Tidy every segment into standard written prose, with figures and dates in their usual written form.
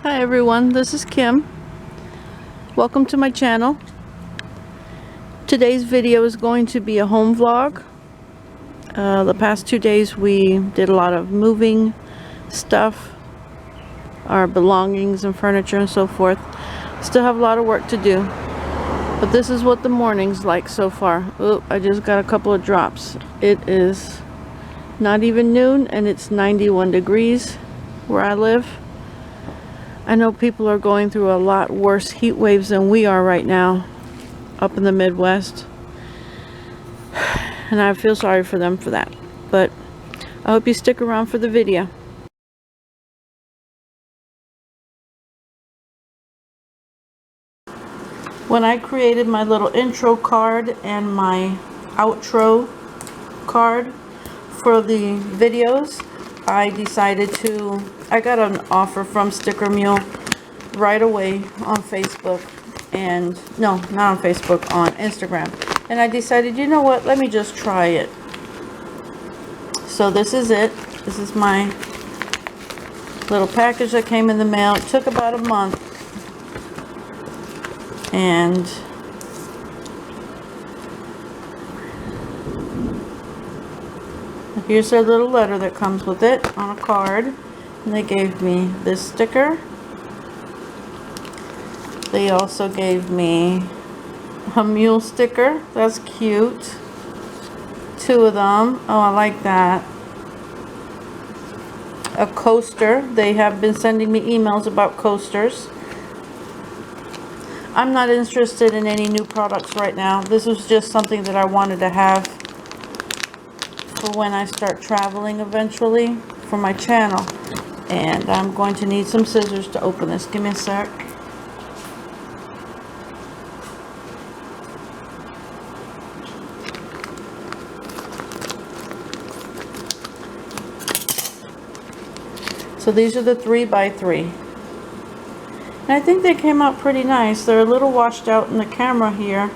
Hi everyone, this is Kim. Welcome to my channel. Today's video is going to be a home vlog. The past 2 days we did a lot of moving stuff, our belongings and furniture and so forth. Still have a lot of work to do, but this is what the morning's like so far. Oh, I just got a couple of drops. It is not even noon and it's 91 degrees where I live. I know people are going through a lot worse heat waves than we are right now up in the Midwest, and I feel sorry for them for that, but I hope you stick around for the video. When I created my little intro card and my outro card for the videos, I decided I got an offer from Sticker Mule right away on Facebook, and no, not on Facebook, on Instagram, and I decided, you know what, let me just try it. So this is it. This is my little package that came in the mail. It took about a month, and here's their little letter that comes with it on a card. And they gave me this sticker. They also gave me a mule sticker. That's cute. 2 of them. Oh, I like that. A coaster. They have been sending me emails about coasters. I'm not interested in any new products right now. This was just something that I wanted to have for when I start traveling eventually for my channel. And I'm going to need some scissors to open this. Give me a sec. So these are the 3x3. And I think they came out pretty nice. They're a little washed out in the camera here.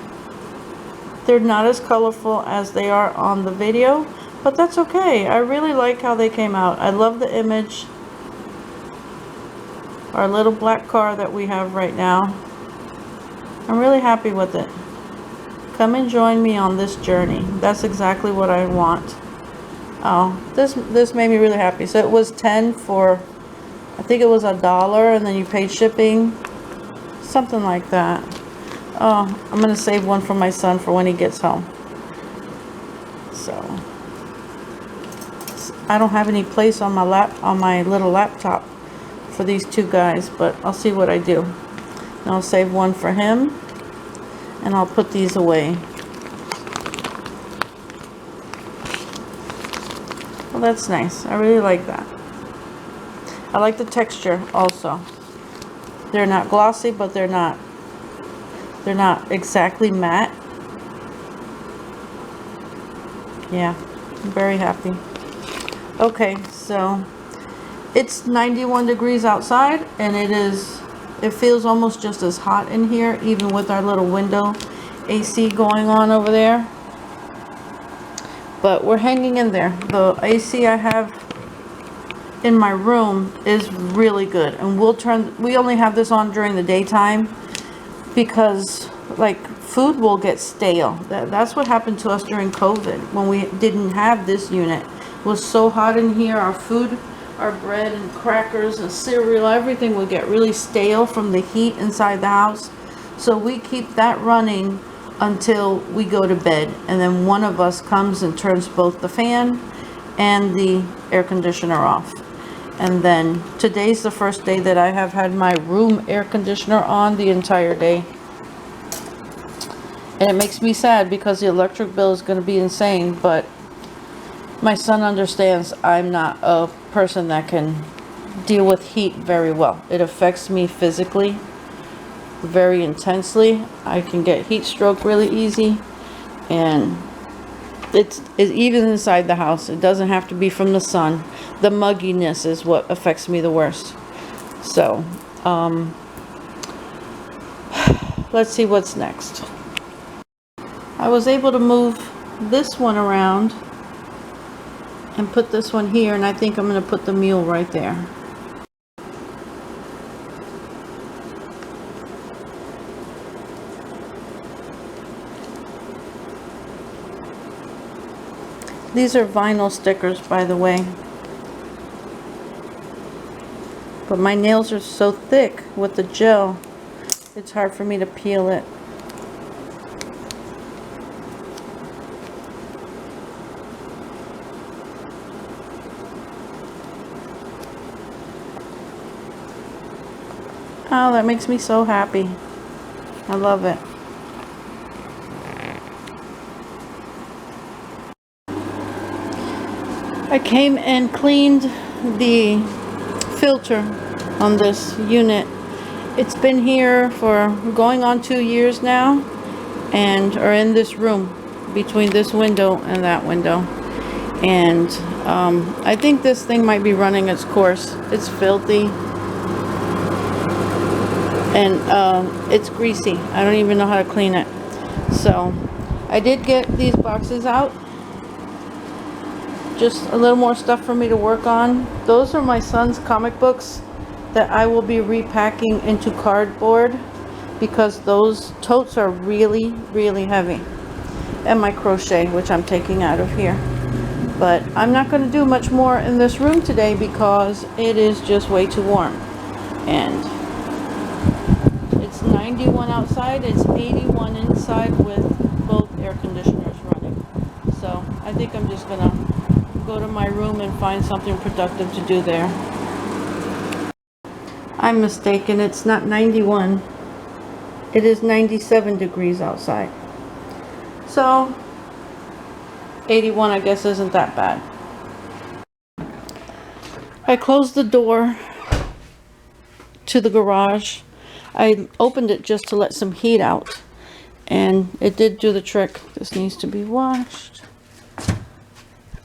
They're not as colorful as they are on the video, but that's okay. I really like how they came out. I love the image. Our little black car that we have right now. I'm really happy with it. Come and join me on this journey. That's exactly what I want. Oh, this made me really happy. So it was 10 for, I think it was $1, and then you paid shipping, something like that. Oh, I'm gonna save one for my son for when he gets home. So I don't have any place on my little laptop for these 2 guys, but I'll see what I do. And I'll save one for him, and I'll put these away. Well, that's nice. I really like that. I like the texture also. They're not glossy, but they're not exactly matte. Yeah, I'm very happy. Okay, so it's 91 degrees outside, and it feels almost just as hot in here, even with our little window AC going on over there. But we're hanging in there. The AC I have in my room is really good, and we only have this on during the daytime because like food will get stale. That's what happened to us during COVID when we didn't have this unit. It was so hot in here. Our food, our bread and crackers and cereal, everything would get really stale from the heat inside the house. So we keep that running until we go to bed, and then one of us comes and turns both the fan and the air conditioner off. And then today's the first day that I have had my room air conditioner on the entire day. And it makes me sad because the electric bill is going to be insane, but my son understands I'm not a person that can deal with heat very well. It affects me physically very intensely. I can get heat stroke really easy, and it's even inside the house. It doesn't have to be from the sun. The mugginess is what affects me the worst. So let's see what's next. I was able to move this one around and put this one here, and I think I'm going to put the mule right there. These are vinyl stickers, by the way. But my nails are so thick with the gel, it's hard for me to peel it. Oh, that makes me so happy. I love it. I came and cleaned the filter on this unit. It's been here for going on 2 years now, and or in this room between this window and that window. And I think this thing might be running its course. It's filthy. And it's greasy. I don't even know how to clean it. So I did get these boxes out. Just a little more stuff for me to work on. Those are my son's comic books that I will be repacking into cardboard, because those totes are really, really heavy. And my crochet, which I'm taking out of here. But I'm not going to do much more in this room today because it is just way too warm. And 91 outside, it's 81 inside with both air conditioners running. So I think I'm just gonna go to my room and find something productive to do there. I'm mistaken, it's not 91. It is 97 degrees outside. So 81, I guess, isn't that bad. I closed the door to the garage. I opened it just to let some heat out, and it did do the trick. This needs to be washed.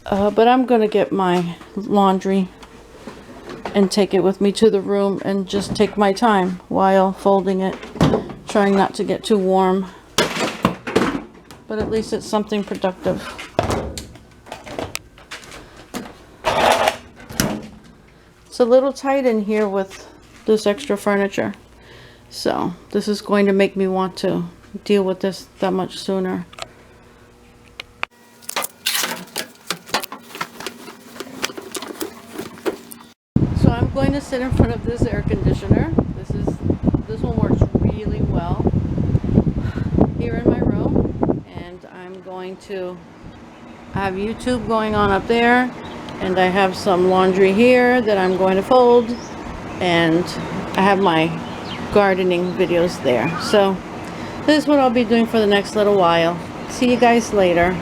But I'm going to get my laundry and take it with me to the room and just take my time while folding it, trying not to get too warm. But at least it's something productive. It's a little tight in here with this extra furniture. So this is going to make me want to deal with this that much sooner. So I'm going to sit in front of this air conditioner. This one works really well here in my room, and I'm going to have YouTube going on up there, and I have some laundry here that I'm going to fold, and I have my gardening videos there. So this is what I'll be doing for the next little while. See you guys later.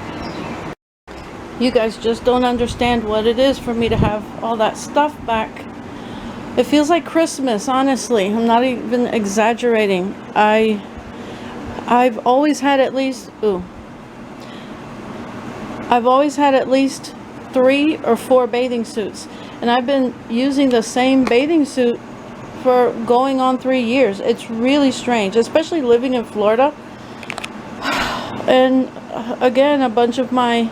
You guys just don't understand what it is for me to have all that stuff back. It feels like Christmas, honestly. I'm not even exaggerating. I've always had at least 3 or 4 bathing suits, and I've been using the same bathing suit for going on 3 years. It's really strange, especially living in Florida. And again, a bunch of my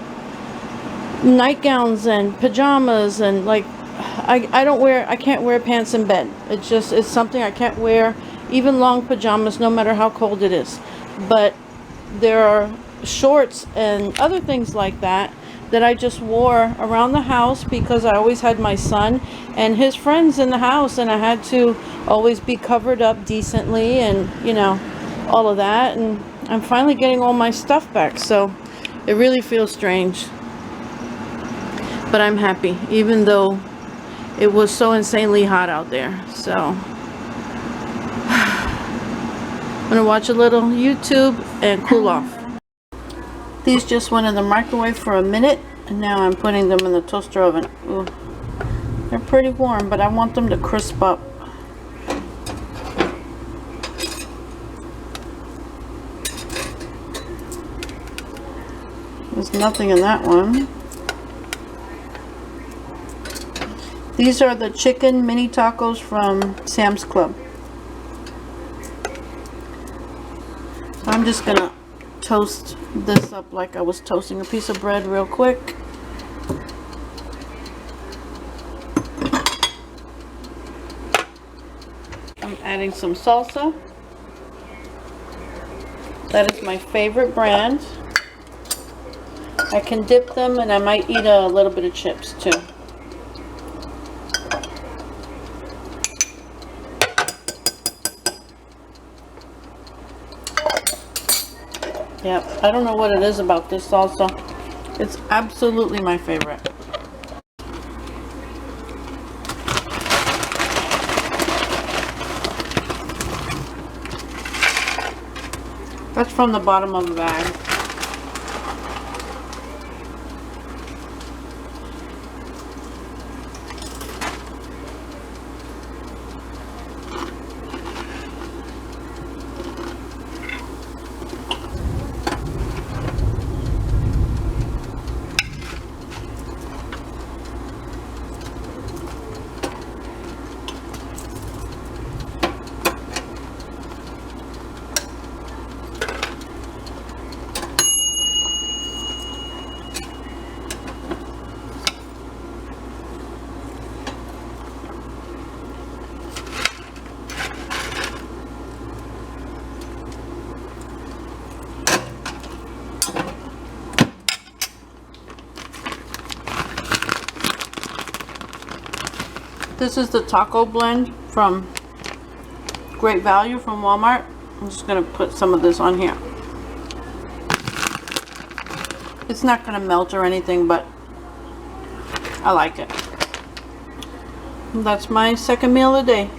nightgowns and pajamas, and like I can't wear pants in bed. It's something I can't wear, even long pajamas, no matter how cold it is. But there are shorts and other things like that that I just wore around the house because I always had my son and his friends in the house, and I had to always be covered up decently, and you know, all of that. And I'm finally getting all my stuff back, so it really feels strange, but I'm happy, even though it was so insanely hot out there. So I'm gonna watch a little YouTube and cool off. These just went in the microwave for a minute, and now I'm putting them in the toaster oven. Ooh, they're pretty warm, but I want them to crisp up. There's nothing in that one. These are the chicken mini tacos from Sam's Club. I'm just gonna toast this up like I was toasting a piece of bread real quick. I'm adding some salsa. That is my favorite brand. I can dip them, and I might eat a little bit of chips too. Yep, I don't know what it is about this salsa. It's absolutely my favorite. That's from the bottom of the bag. This is the taco blend from Great Value from Walmart. I'm just going to put some of this on here. It's not going to melt or anything, but I like it. And that's my second meal of the day.